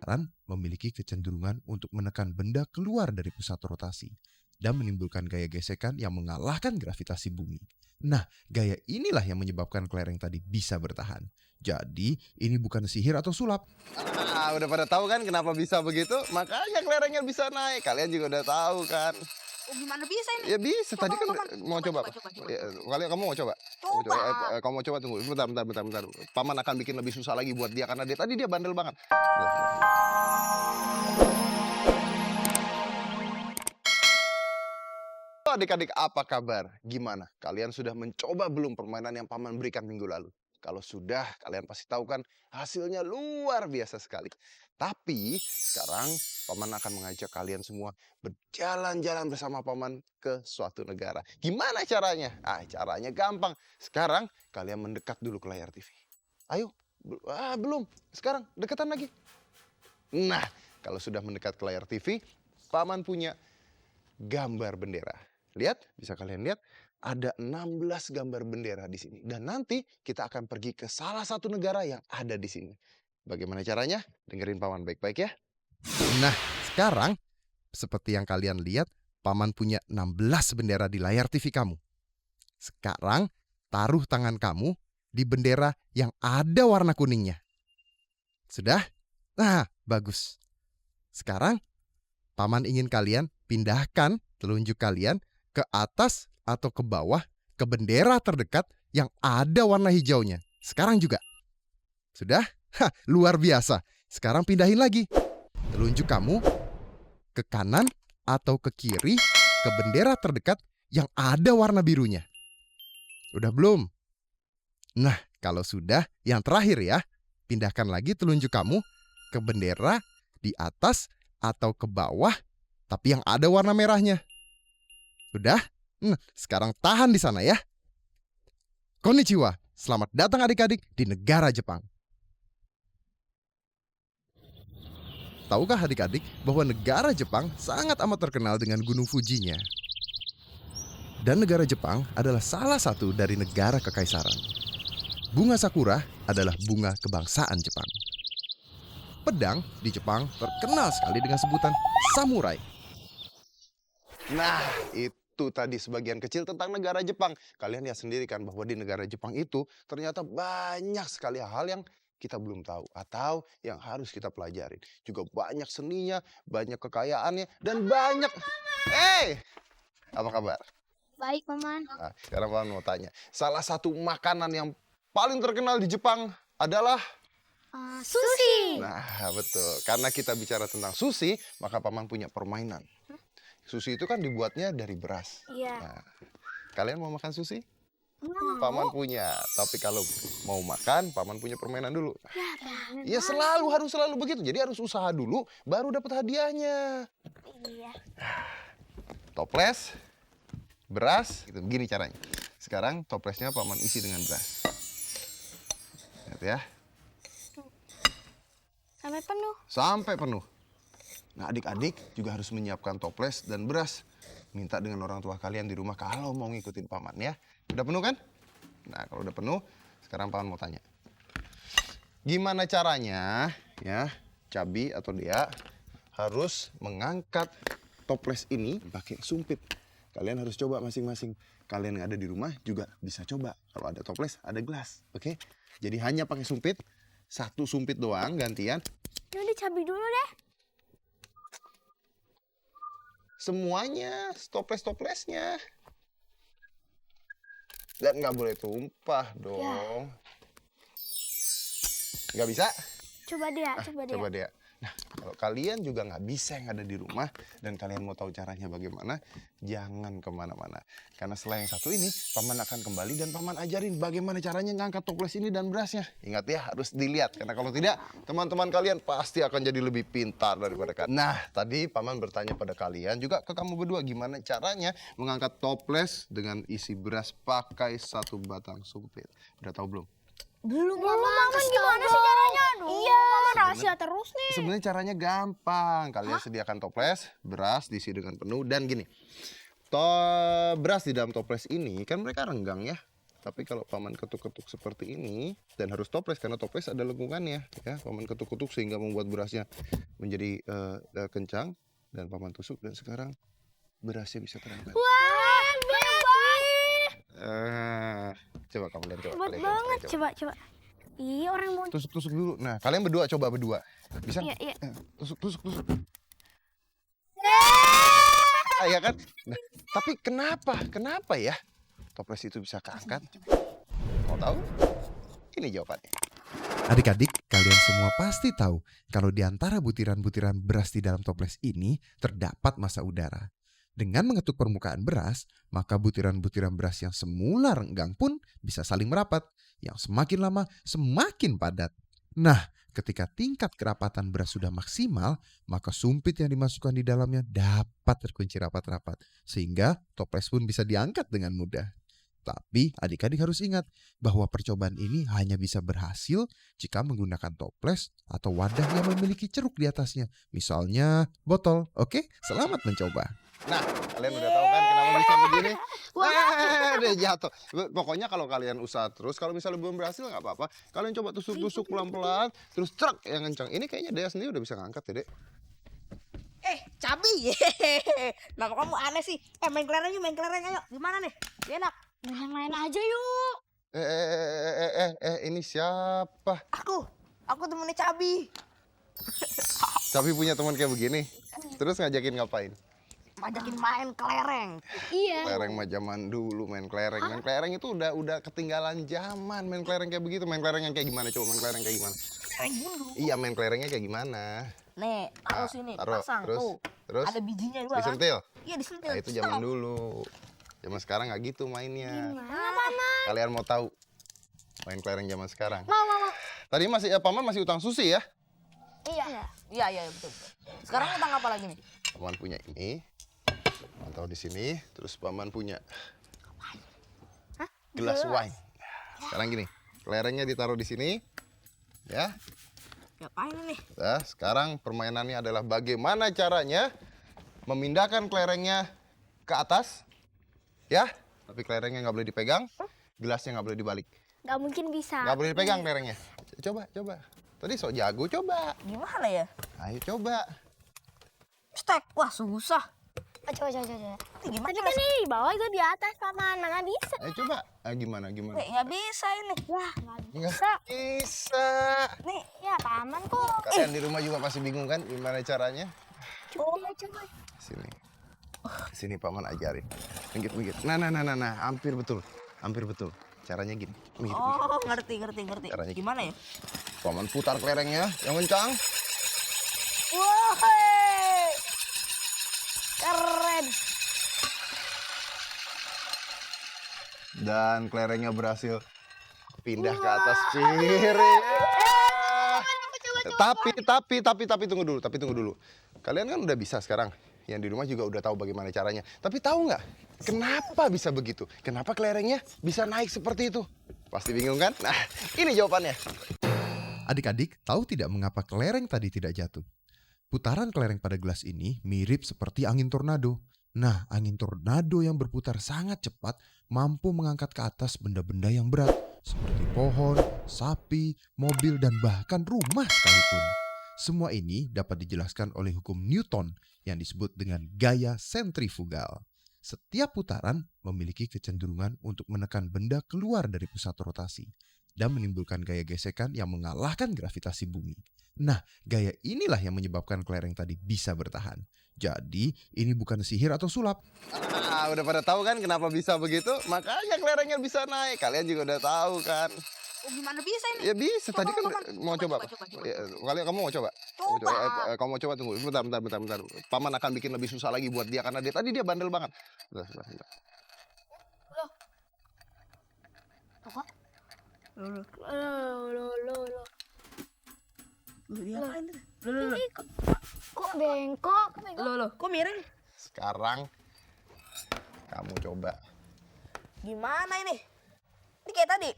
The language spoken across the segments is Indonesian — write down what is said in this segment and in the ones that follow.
lingkaran memiliki kecenderungan untuk menekan benda keluar dari pusat rotasi dan menimbulkan gaya gesekan yang mengalahkan gravitasi bumi. Nah, gaya inilah yang menyebabkan kelereng tadi bisa bertahan. Jadi, ini bukan sihir atau sulap. Udah pada tahu kan kenapa bisa begitu? Makanya kelerengnya bisa naik. Kalian juga udah tahu kan? Oh, gimana bisa ini? Ya bisa. Coba, Tadi kan Paman. mau coba. Coba. Ya, kalian kamu mau coba? Coba. Kamu mau coba, tunggu. Bentar. Paman akan bikin lebih susah lagi buat dia karena dia bandel banget. Adik-adik, apa kabar? Gimana? Kalian sudah mencoba belum permainan yang Paman berikan minggu lalu? Kalau sudah, kalian pasti tahu kan hasilnya luar biasa sekali. Tapi sekarang Paman akan mengajak kalian semua berjalan-jalan bersama Paman ke suatu negara. Gimana caranya? Caranya gampang. Sekarang kalian mendekat dulu ke layar TV. Ayo. Belum. Sekarang dekatan lagi. Nah, kalau sudah mendekat ke layar TV, Paman punya gambar bendera. Lihat, bisa kalian lihat, ada 16 gambar bendera di sini. Dan nanti kita akan pergi ke salah satu negara yang ada di sini. Bagaimana caranya? Dengerin Paman baik-baik ya. Nah, sekarang seperti yang kalian lihat, Paman punya 16 bendera di layar TV kamu. Sekarang, taruh tangan kamu di bendera yang ada warna kuningnya. Sudah? Nah, bagus. Sekarang, Paman ingin kalian pindahkan telunjuk kalian ke atas atau ke bawah ke bendera terdekat yang ada warna hijaunya. Sekarang juga. Sudah? Luar biasa. Sekarang pindahin lagi. Telunjuk kamu ke kanan atau ke kiri ke bendera terdekat yang ada warna birunya. Udah belum? Nah, kalau sudah, yang terakhir ya. Pindahkan lagi telunjuk kamu ke bendera di atas atau ke bawah, tapi yang ada warna merahnya. Sudah? Sekarang tahan di sana ya. Konnichiwa, selamat datang adik-adik di negara Jepang. Tahukah adik-adik bahwa negara Jepang sangat amat terkenal dengan Gunung Fujinya? Dan negara Jepang adalah salah satu dari negara kekaisaran. Bunga sakura adalah bunga kebangsaan Jepang. Pedang di Jepang terkenal sekali dengan sebutan samurai. Nah, itu tadi sebagian kecil tentang negara Jepang. Kalian lihat sendiri kan bahwa di negara Jepang itu ternyata banyak sekali hal yang kita belum tahu atau yang harus kita pelajarin. Juga banyak seninya, banyak kekayaannya, dan banyak... Apa kabar? Baik, Paman. Nah, sekarang Paman mau tanya. Salah satu makanan yang paling terkenal di Jepang adalah... Sushi. Nah, betul. Karena kita bicara tentang sushi, maka Paman punya permainan. Sushi itu kan dibuatnya dari beras. Iya. Nah, kalian mau makan sushi? Paman punya. Tapi kalau mau makan, Paman punya permainan dulu. Ya harus selalu begitu. Jadi harus usaha dulu, baru dapat hadiahnya. Iya. Toples, beras, gitu. Begini caranya. Sekarang toplesnya Paman isi dengan beras. Lihat ya. Sampai penuh. Sampai penuh. Nah, adik-adik juga harus menyiapkan toples dan beras. Minta dengan orang tua kalian di rumah kalau mau ngikutin Paman ya. Udah penuh kan? Nah, kalau udah penuh, sekarang Paman mau tanya. Gimana caranya ya, Cabi atau Dea harus mengangkat toples ini pakai sumpit. Kalian harus coba masing-masing. Kalian yang ada di rumah juga bisa coba. Kalau ada toples, ada gelas. Oke? Jadi hanya pakai sumpit. Satu sumpit doang gantian. Jadi Cabi dulu deh. Semuanya, toples-toplesnya. Dan nggak boleh tumpah dong. Nggak bisa? Coba dia, Coba deh. Nah, kalau kalian juga nggak bisa yang ada di rumah dan kalian mau tahu caranya bagaimana, jangan kemana-mana. Karena setelah yang satu ini, Paman akan kembali dan Paman ajarin bagaimana caranya ngangkat toples ini dan berasnya. Ingat ya, harus dilihat. Karena kalau tidak, teman-teman kalian pasti akan jadi lebih pintar daripada kalian. Nah, tadi Paman bertanya pada kalian, juga ke kamu berdua, gimana caranya mengangkat toples dengan isi beras pakai satu batang sumpit. Udah tahu belum? Belum, Paman. Gimana sih caranya? Iya, Paman rahasia terus nih. Sebenarnya caranya gampang. Kalian sediakan toples, beras diisi dengan penuh dan gini. Beras di dalam toples ini kan mereka renggang ya. Tapi kalau paman ketuk-ketuk seperti ini dan harus toples karena toples ada lengkungannya ya. Paman ketuk-ketuk sehingga membuat berasnya menjadi kencang dan paman tusuk dan sekarang berasnya bisa terangkat. Wah, Coba kamu lihat coba. hebat kalian banget. coba. Coba. Iya, orang mau. Tusuk-tusuk dulu. Nah, kalian berdua coba berdua. Bisa? Iya, iya. Tusuk. Ya kan? Nah, tapi kenapa ya toples itu bisa keangkat? Mau tahu? Ini jawabannya. Adik-adik, kalian semua pasti tahu kalau di antara butiran-butiran beras di dalam toples ini terdapat massa udara. Dengan mengetuk permukaan beras, maka butiran-butiran beras yang semula renggang pun bisa saling merapat. Yang semakin lama, semakin padat. Nah, ketika tingkat kerapatan beras sudah maksimal, maka sumpit yang dimasukkan di dalamnya dapat terkunci rapat-rapat. Sehingga toples pun bisa diangkat dengan mudah. Tapi adik-adik harus ingat bahwa percobaan ini hanya bisa berhasil jika menggunakan toples atau wadah yang memiliki ceruk di atasnya. Misalnya botol. Oke, selamat mencoba. Nah, kalian udah tahu kan kenapa bisa begini? Udah jatuh. Pokoknya kalau kalian usaha terus, kalau misalnya belum berhasil nggak apa-apa. Kalian coba tusuk-tusuk pelan-pelan, terus truk yang kencang. Ini kayaknya Dea sendiri udah bisa ngangkat ya, Dek. Cabi. Nah, kamu aneh sih. Main kelereng ayo. Gimana nih? Enak. Yang lain aja yuk. Ini siapa? Aku temennya Cabi. Tapi punya teman kayak begini. Terus ngajakin ngapain? Ngajakin main kelereng. Iya. Kelereng mah zaman dulu main kelereng. Main kelereng itu udah ketinggalan zaman. Main kelereng kayak begitu. Main kelereng yang kayak gimana? Coba main kelereng kayak gimana? Kelereng dulu. Iya, main kelerengnya kayak gimana? Nih, taruh sini, Taruh, pasang tuh. terus Ada bijinya juga kan? disentil. Iya, disentil. Nah, itu zaman dulu. Zaman sekarang nggak gitu mainnya. Gimana? Kalian mau tahu main kelereng zaman sekarang? Mau. Tadi masih paman masih utang susi ya? Iya. Iya, betul. Sekarang utang apa lagi nih? Paman punya ini. Paman taruh di sini. Terus paman punya gelas wine. Sekarang gini, kelerengnya ditaruh di sini. Ya. Ngapain nih? Nah, sekarang permainannya adalah bagaimana caranya memindahkan kelerengnya ke atas. Ya, tapi kelerengnya nggak boleh dipegang, gelasnya nggak boleh dibalik. Nggak mungkin bisa. Nggak boleh dipegang kelerengnya. Coba. Tadi sok jago, coba. Gimana ya? Ayo coba. Stek. Wah, susah. Coba. Ini gimana? Tadi kan ini di bawah itu di atas paman. Mana bisa? Ayo coba. Gimana? Nggak bisa ini. Wah, nggak Nggak bisa. bisa. Nih, Ya paman kok. Kalian di rumah juga pasti bingung kan gimana caranya? Coba. Sini. Sini paman ajarin. Minggir. Nah. Hampir betul. Caranya gini. Minggir. oh, ngerti. Caranya Gimana ya? Paman putar kelerengnya yang kencang. Wah, keren. Dan kelerengnya berhasil pindah ke atas piring. Tapi tunggu dulu. Kalian kan udah bisa sekarang. Yang di rumah juga udah tahu bagaimana caranya. Tapi tahu nggak kenapa bisa begitu? Kenapa kelerengnya bisa naik seperti itu? Pasti bingung kan? Nah, ini jawabannya. Adik-adik, tahu tidak mengapa kelereng tadi tidak jatuh? Putaran kelereng pada gelas ini mirip seperti angin tornado. Nah, angin tornado yang berputar sangat cepat mampu mengangkat ke atas benda-benda yang berat seperti pohon, sapi, mobil, dan bahkan rumah sekalipun. Semua ini dapat dijelaskan oleh hukum Newton yang disebut dengan gaya sentrifugal. Setiap putaran memiliki kecenderungan untuk menekan benda keluar dari pusat rotasi dan menimbulkan gaya gesekan yang mengalahkan gravitasi bumi. Nah, gaya inilah yang menyebabkan kelereng tadi bisa bertahan. Jadi, ini bukan sihir atau sulap. Udah pada tahu kan kenapa bisa begitu? Makanya kelerengnya bisa naik. Kalian juga udah tahu kan? Oh, gimana bisa ini? Ya bisa. Tadi kan Coba. mau coba. Kamu mau coba? Coba. Kamu mau coba, tunggu. Bentar. Paman akan bikin lebih susah lagi buat dia karena tadi dia bandel banget. Bentar. Loh. Diapain tuh? Ini kok bengkok? Loh, kok miring? Sekarang kamu coba. Gimana ini? Ini kayak tadi.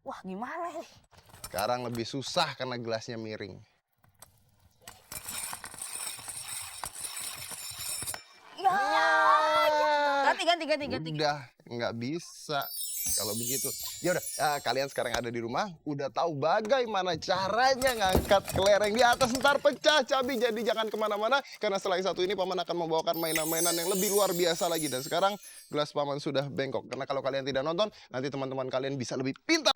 Wah, gimana ini? Sekarang lebih susah karena gelasnya miring. Ya. Ganti. Udah, nggak bisa. Kalau begitu, ya udah, kalian sekarang ada di rumah, udah tahu bagaimana caranya ngangkat kelereng di atas, ntar pecah cabi. Jadi jangan kemana-mana, karena setelah yang satu ini paman akan membawakan mainan-mainan yang lebih luar biasa lagi. Dan sekarang gelas paman sudah bengkok, karena kalau kalian tidak nonton, nanti teman-teman kalian bisa lebih pintar.